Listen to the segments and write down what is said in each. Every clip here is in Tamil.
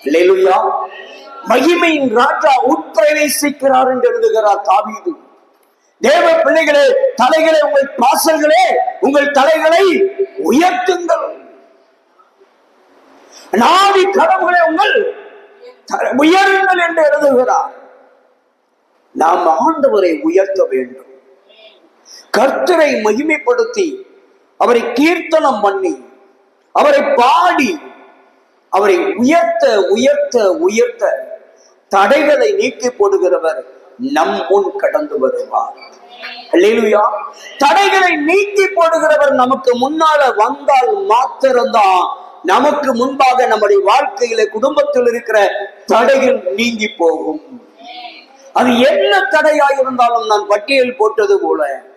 அல்லேலூயா. மகிமையின் ராஜா உட்பிரவேசிக்கிறார் என்று எழுதுகிறார் தாவீது. தேவ பிள்ளைகளே, தலைகளே, உங்கள் வாசல்களே உங்கள் தலைகளை உயர்த்துங்கள். நாவி கதவுகளே உங்கள் உயருங்கள் என்று எழுதுகிறார். நாம் ஆண்டவரை உயர்த்த வேண்டும். கர்த்தரை மகிமைப்படுத்தி அவரை கீர்த்தனம் பண்ணி அவரை பாடி அவரை உயர்த்த உயர்த்த உயர்த்த தடைகளை நீக்கி போடுகிறவர் நம் முன் கடந்து வருவார். அல்லேலூயா. தடைகளை நீக்கி போடுகிறவர் நமக்கு முன்னால வந்தால் மாத்திரம்தான் நமக்கு முன்பாக நம்முடைய வாழ்க்கையில குடும்பத்தில் இருக்கிற தடைகள் நீங்கி போகும். அது என்ன தடையாயிருந்தாலும் நான் பட்டியல் போட்டது போல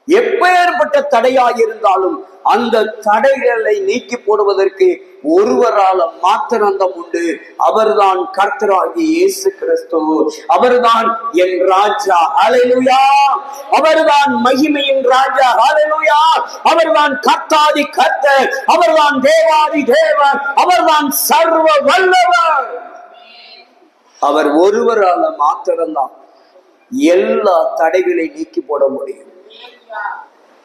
எப்பேற்பட்ட தடையாயிருந்தாலும் அந்த தடைகளை நீக்கி போடுவதற்கு ஒருவரால மாத்திரம்தான் உண்டு. அவர்தான் கர்த்தராகிய இயேசு கிறிஸ்து. அவர்தான் என் ராஜா. ஹல்லேலூயா. அவர்தான் மகிமையின் ராஜா. ஹல்லேலூயா. அவர்தான் கர்த்தாதி கர்த்தர். அவர்தான் தேவாதி தேவன். அவர்தான் சர்வ வல்லவர். அவர் ஒருவரால மாத்திரம்தான் எல்லா தடைகளை நீக்கி போட முடியும்.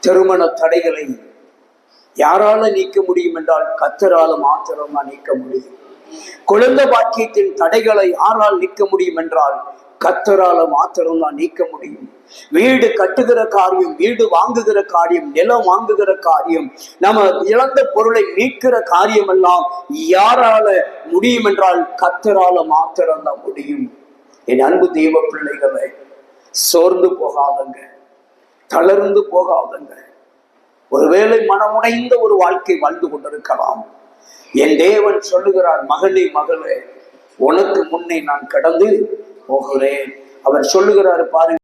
திருமண தடைகளை யாரால நீக்க முடியும் என்றால் கர்த்தரால மாத்திரம் தான் நீக்க முடியும். குழந்தை பாக்கியத்தின் தடைகளை யாரால் நீக்க முடியும் என்றால் கர்த்தரால மாத்திரம் தான் நீக்க முடியும். வீடு கட்டுகிற காரியம், வீடு வாங்குகிற காரியம், நிலம் வாங்குகிற காரியம், நம்ம இழந்த பொருளை மீட்கிற காரியம் எல்லாம் யாரால முடியும் என்றால் கர்த்தரால மாத்திரம் தான் முடியும். என் அன்பு தெய்வ பிள்ளைகளை, சோர்ந்து போகாதங்க, தளர்ந்து போகாதங்க. ஒருவேளை மனமுடைந்த ஒரு வாழ்க்கை வாழ்ந்து கொண்டிருக்கலாம். என் தேவன் சொல்லுகிறார், மகளே மகளே, உனக்கு முன்னே நான் கடந்து போகிறேன். அவர் சொல்லுகிறார் பாருங்க.